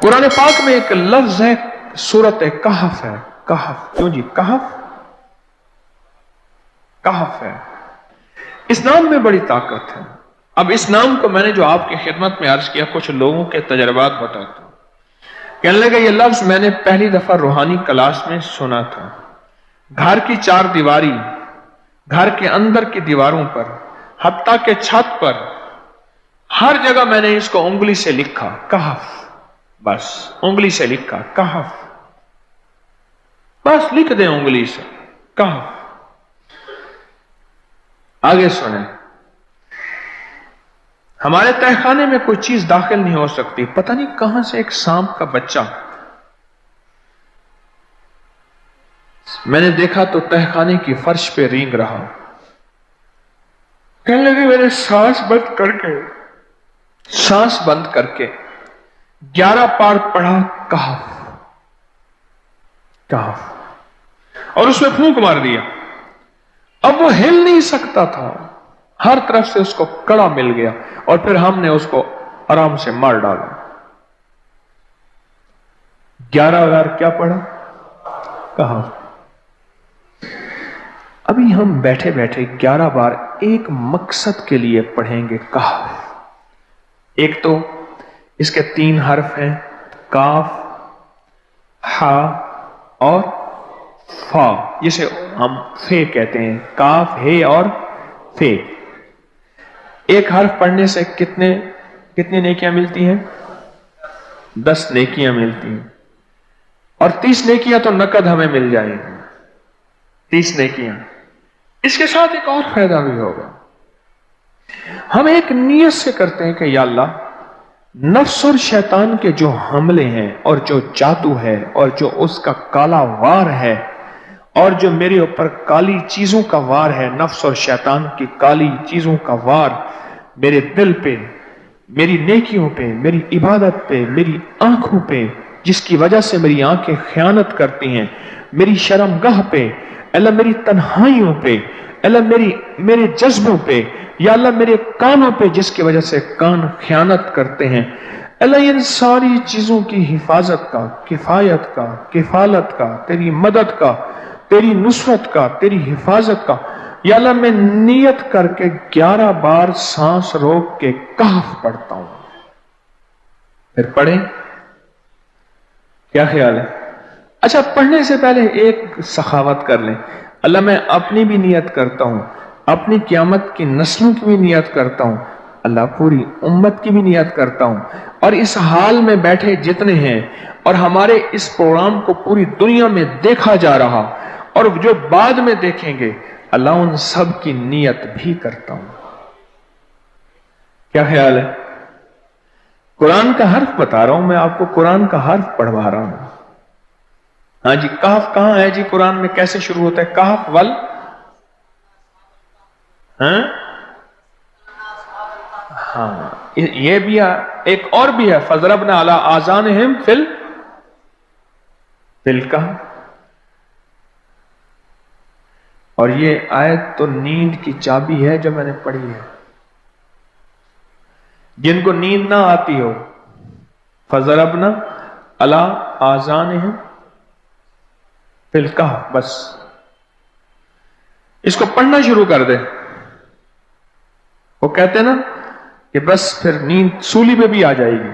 कुरान पाक में एक लफ्ज है, सूरत कहफ है। कहफ, क्यों जी? कहफ, कहफ है। इस नाम में बड़ी ताकत है। अब इस नाम को मैंने जो आपकी खिदमत में अर्ज किया, कुछ लोगों के तजर्बात बताता हूं। कहने लगे ये लफ्ज मैंने पहली दफा रूहानी क्लास में सुना था। घर की चार दीवारी, घर के अंदर की दीवारों पर, हत्ता के छत पर, हर जगह मैंने इसको उंगली से लिखा, कहफ। बस उंगली से लिखा कहफ, बस लिख दें उंगली से कहफ। आगे सुने, हमारे तहखाने में कोई चीज दाखिल नहीं हो सकती। पता नहीं कहां से एक सांप का बच्चा मैंने देखा तो तहखाने की फर्श पे रेंग रहा। कहने लगे मैंने सांस बंद करके 11 पार पढ़ा कहफ, कहफ, और उसमें फूंक मार दिया। अब वो हिल नहीं सकता था, हर तरफ से उसको कड़ा मिल गया, और फिर हमने उसको आराम से मार डाला। 11 बार क्या पढ़ा? कहफ। अभी हम बैठे बैठे 11 बार एक मकसद के लिए पढ़ेंगे कहफ। एक तो इसके 3 हर्फ हैं, काफ, हा और फा, जिसे हम फे कहते हैं। काफ, हे और फे। एक हर्फ पढ़ने से कितनी नेकियां मिलती हैं? 10 नेकियां मिलती हैं, और 30 नेकियां तो नकद हमें मिल जाएंगी। 30 नेकियां। इसके साथ एक और फायदा भी होगा। हम एक नियत से करते हैं कि या अल्लाह, नफ्स और शैतान के जो हमले हैं, और जो जादू है, और जो उसका काला वार है, और जो मेरे ऊपर काली चीजों का वार है, नफ्स और शैतान की काली चीजों का वार मेरे दिल पे, मेरी नेकियों पे, मेरी इबादत पे, मेरी आंखों पे, जिसकी वजह से मेरी आंखें खयानत करती हैं, मेरी शर्मगाह पे, अल्लाह मेरी तन्हाइयों पे, अल्लाह मेरे जज्बों पे, या अल्लाह मेरे कानों पे, जिसकी वजह से कान खयानत करते हैं, अल्लाह इन सारी चीजों की हिफाजत का, किफायत का, किफालत का, तेरी मदद का, तेरी नुसरत का, तेरी हिफाजत का, या अल्लाह मैं नियत करके 11 बार सांस रोक के कहफ पढ़ता हूं। फिर पढ़ें, क्या ख्याल है? अच्छा, पढ़ने से पहले एक सखावत कर लें। अल्लाह मैं अपनी भी नियत करता हूं, अपनी क़यामत की नस्लों की भी नियत करता हूं, अल्लाह पूरी उम्मत की भी नियत करता हूं, और इस हाल में बैठे जितने हैं, और हमारे इस प्रोग्राम को पूरी दुनिया में देखा जा रहा, और जो बाद में देखेंगे, अल्लाह उन सब की नियत भी करता हूं। क्या ख्याल है? कुरान का हर्फ बता रहा हूं मैं आपको, कुरान का हर्फ पढ़वा रहा हूं। हाँ जी, कहफ कहां है जी कुरान में? कैसे शुरू होता है कहफ? वल, हाँ, ये भी है। एक और भी है, फज़रबना अला आज़ानिहिम फिल कहफ। और ये आयत तो नींद की चाबी है जो मैंने पढ़ी है। जिनको नींद ना आती हो, फज़रबना अला आज़ानिहिम फिल कहफ, बस इसको पढ़ना शुरू कर दे। वो कहते हैं ना कि बस फिर नींद सूली पे भी आ जाएगी।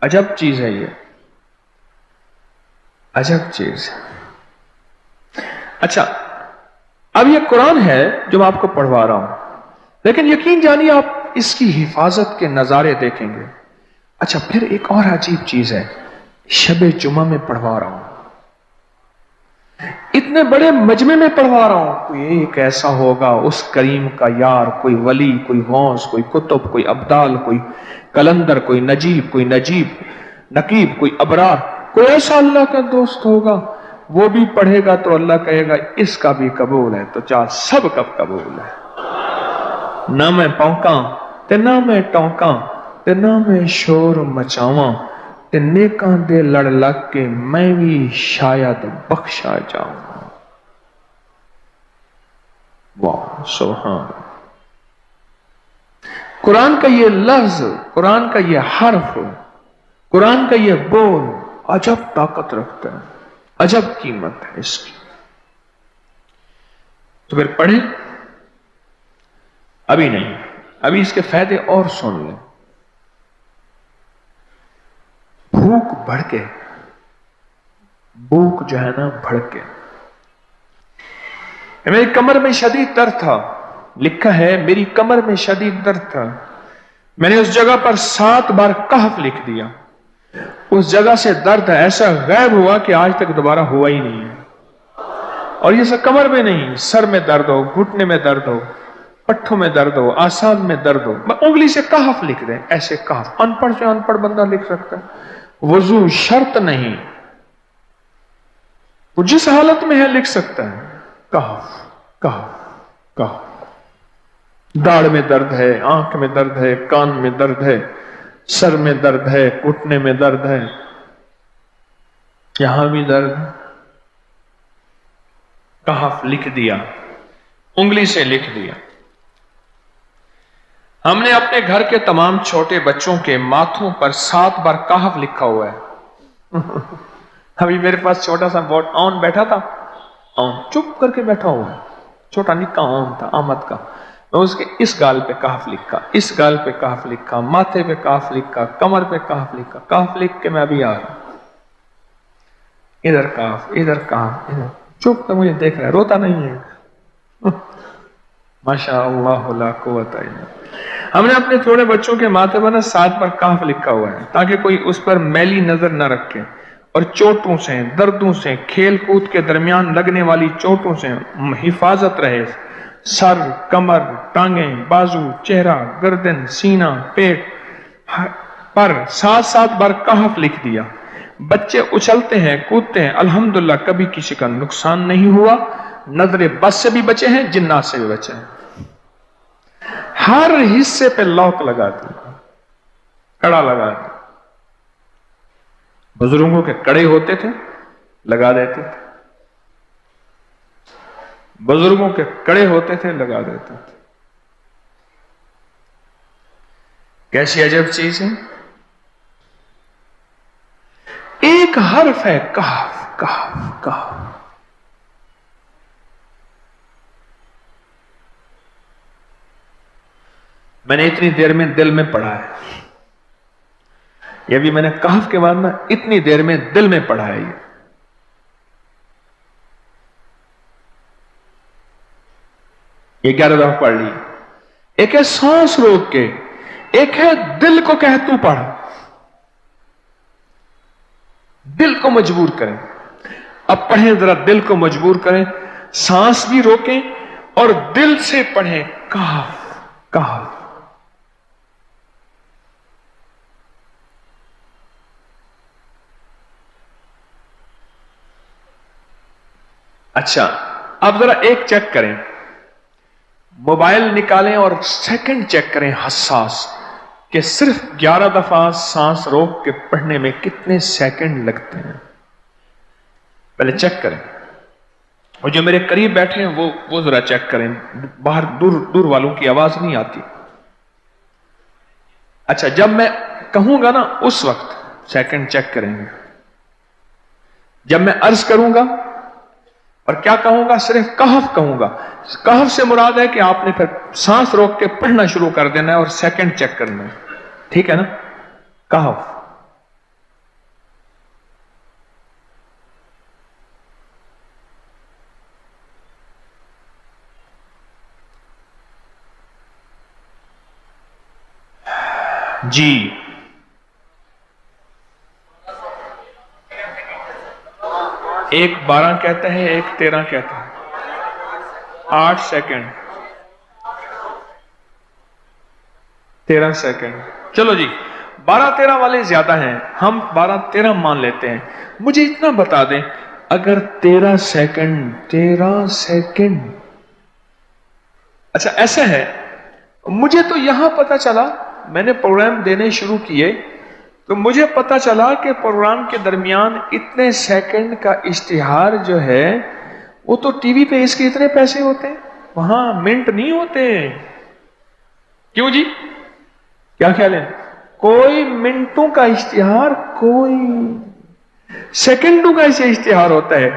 अजब चीज है ये, अजब चीज। अच्छा, अब ये कुरान है जो मैं आपको पढ़वा रहा हूं, लेकिन यकीन जानिए आप इसकी हिफाजत के नजारे देखेंगे। अच्छा, फिर एक और अजीब चीज है, शबे जुमा में पढ़वा रहा हूं, इतने बड़े मजमे में पढ़वा रहा हूं। कोई एक ऐसा होगा उस करीम का यार, कोई वली, कोई गौस, कोई कुतुब, कोई अब्दाल, कोई कलंदर, कोई नकीब, कोई अबरार, कोई ऐसा अल्लाह का दोस्त होगा, वो भी पढ़ेगा तो अल्लाह कहेगा इसका भी कबूल है। तो चाह सब कब कबूल है। ना मैं पौंका ते ना मैं टौंका ते ना मैं शोर मचावा, ते नेकां दे लड़ लग के मैं भी शायद बख्शा जाऊं। वाह सुभान। कुरान का ये लफ्ज, कुरान का ये हर्फ कुरान का ये बोल अजब ताकत रखता है, अजब कीमत है इसकी। तो फिर पढ़े, अभी नहीं, अभी इसके फायदे और सुन लें। भूख भड़के, भूख जो है ना भड़के। मेरी कमर में शदीद दर्द था, लिखा है मेरी कमर में शदीद दर्द था, मैंने उस जगह पर 7 बार कहफ लिख दिया। उस जगह से दर्द ऐसा गायब हुआ कि आज तक दोबारा हुआ ही नहीं है। और ये सब कमर में नहीं, सर में दर्द हो, घुटने में दर्द हो, पट्ठों में दर्द हो, आसान में दर्द हो, उंगली से कहफ लिख दें, ऐसे कहफ। अनपढ़ से अनपढ़ बंदा लिख सकता है। वजू शर्त नहीं, वो जिस हालत में है लिख सकता है। कहफ कहफ कहफ। दाढ़ में दर्द है, आंख में दर्द है, कान में दर्द है, सर में दर्द है, घुटने में दर्द है, यहां भी दर्द है, कहफ लिख दिया, उंगली से लिख दिया। हमने अपने घर के तमाम छोटे बच्चों के माथों पर 7 बार कहफ लिखा हुआ है। अभी मेरे पास छोटा सा बोर्ड ऑन बैठा था, ऑन चुप करके बैठा हुआ है, छोटा निक्का ऑन था आमद का। मैं उसके इस गाल पे कहफ लिखा, इस गाल पे कहफ लिखा, माथे पे कहफ लिखा, कमर पे कहफ लिखा, कहफ लिख के मैं अभी आ रहा हूं। इधर कहफ, इधर कहफ, इधर चुप तो मुझे देख रहा है, रोता नहीं है। माशा अल्लाह ला कुव्वता इल्ला। हमने अपने थोड़े बच्चों के माथे पर 7 बार कहफ लिखा हुआ है ताकि कोई उस पर मैली नजर न रखे और चोटों से, दर्दों से, खेल कूद के दरमियान लगने वाली चोटों से हिफाजत रहे। सर, कमर, टांगें, बाजू, चेहरा, गर्दन, सीना, पेट पर 7-7 बार कहफ लिख दिया। बच्चे उछलते हैं, कूदते हैं, अल्हम्दुलिल्लाह कभी किसी का नुकसान नहीं हुआ। नजरे बस से भी बचे हैं, जिन्नात से भी बचे हैं। हर हिस्से पे लॉक लगा दिया, कड़ा लगा दिया। बुजुर्गों के कड़े होते थे, लगा देते थे। बुजुर्गों के कड़े होते थे, लगा देते थे। कैसी अजब चीज है। एक हर्फ है कहफ कहफ कहफ। मैंने इतनी देर में दिल में पढ़ा है, ये भी मैंने कहफ के बाद ना इतनी देर में दिल में पढ़ा है। ये 11 दफा पढ़ ली। एक है सांस रोक के, एक है दिल को कह तू पढ़। दिल को मजबूर करें। अब पढ़ें, जरा दिल को मजबूर करें, सांस भी रोकें और दिल से पढ़ें कहफ कहफ। अच्छा, अब जरा एक चेक करें, मोबाइल निकालें और सेकंड चेक करें हसास कि सिर्फ 11 दफा सांस रोक के पढ़ने में कितने सेकंड लगते हैं। पहले चेक करें। और जो मेरे करीब बैठे हैं वो जरा चेक करें, बाहर दूर दूर वालों की आवाज नहीं आती। अच्छा, जब मैं कहूंगा ना उस वक्त सेकंड चेक करेंगे। जब मैं अर्ज करूंगा और क्या कहूंगा, सिर्फ कहफ कहूंगा। कहफ से मुराद है कि आपने फिर सांस रोक के पढ़ना शुरू कर देना है और सेकंड चेक करना है, ठीक है ना। कहफ। जी, एक 12 कहते हैं, एक 13 कहते हैं। 8 सेकंड, 13 सेकंड। चलो जी, 12-13 वाले ज्यादा हैं, हम 12-13 मान लेते हैं। मुझे इतना बता दें, अगर 13 सेकंड, अच्छा ऐसा है, मुझे तो यहां पता चला, मैंने प्रोग्राम देने शुरू किए तो मुझे पता चला कि प्रोग्राम के दरमियान इतने सेकंड का इश्तिहार जो है वो तो टीवी पे इसके इतने पैसे होते हैं, वहां मिनट नहीं होते। क्यों जी, क्या ख्याल है? कोई मिनटों का इश्तिहार, कोई सेकंडों का इसे इश्तिहार होता है,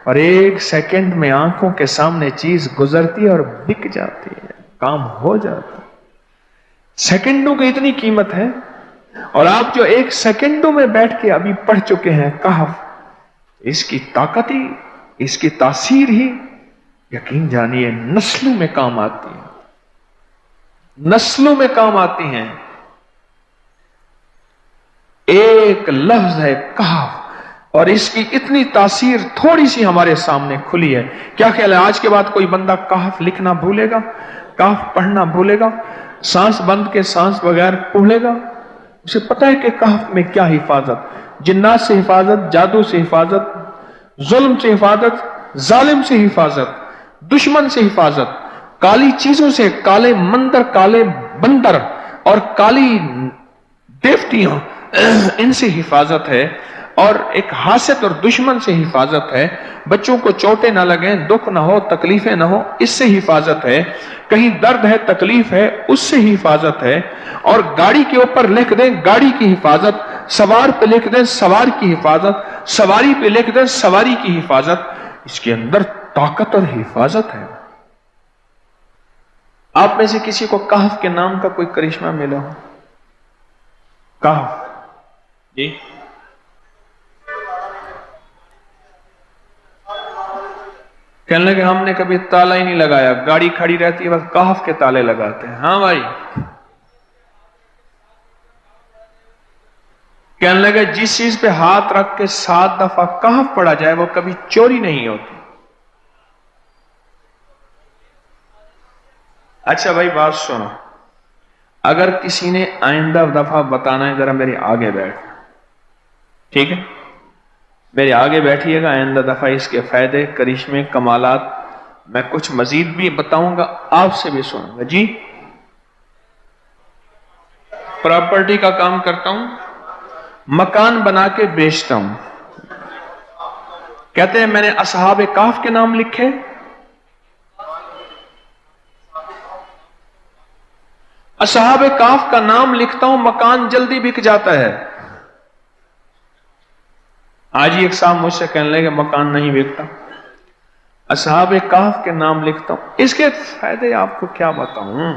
और एक सेकंड में आंखों के सामने चीज गुजरती है और बिक जाती है, काम हो जाता है। सेकंडों की इतनी कीमत है। और आप जो एक सेकंडों में बैठ के अभी पढ़ चुके हैं कहफ, इसकी ताकत ही, इसकी तासीर ही यकीन जानिए नस्लों में काम आती है, नस्लों में काम आती हैं। एक लफ्ज है कहफ, और इसकी इतनी तासीर थोड़ी सी हमारे सामने खुली है। क्या ख्याल है आज के बाद कोई बंदा कहफ लिखना भूलेगा, कहफ पढ़ना भूलेगा, सांस बंद के सांस बगैर पढ़ेगा? उसे पता है कि कहफ में क्या हिफाजत, जिन्नात से हिफाजत, जादू से हिफाजत, जुल्म से हिफाजत, जालिम से हिफाजत, दुश्मन से हिफाजत, काली चीजों से, काले मंदिर, काले बंदर और काली देवतियों, इनसे हिफाजत है। और एक हासद और दुश्मन से हिफाजत है। बच्चों को चोटें ना लगे, दुख ना हो, तकलीफें ना हो, इससे हिफाजत है। कहीं दर्द है, तकलीफ है, उससे हिफाजत है। और गाड़ी के ऊपर लिख दें गाड़ी की हिफाजत, सवार पे लिख दें सवार की हिफाजत, सवारी पे लिख दें सवारी की हिफाजत। इसके अंदर ताकत और हिफाजत है। आप में से किसी को कहफ के नाम का कोई करिश्मा मिला हो? कहफ जी, कहने लगे हमने कभी ताला ही नहीं लगाया, गाड़ी खड़ी रहती है बस कहफ के ताले लगाते हैं। हाँ भाई, कहने लगे जिस चीज पे हाथ रख के 7 दफा कहफ पढ़ा जाए वो कभी चोरी नहीं होती। अच्छा भाई बात सुनो, अगर किसी ने आइंदा दफा बताना है, जरा मेरे आगे बैठ, ठीक है, मेरे आगे बैठिएगा। आइंदा दफा इसके फायदे, करिश्मे, कमालात मैं कुछ मजीद भी बताऊंगा, आपसे भी सुनूंगा। जी, प्रॉपर्टी का काम करता हूं, मकान बना के बेचता हूं। कहते हैं मैंने असहाब काफ के नाम लिखे, असहाब काफ का नाम लिखता हूं, मकान जल्दी बिक जाता है। आज ही एक साहब मुझसे कहने लगे मकान नहीं बिकता, असहाब काफ के नाम लिखता हूं। इसके फायदे आपको क्या बताऊं।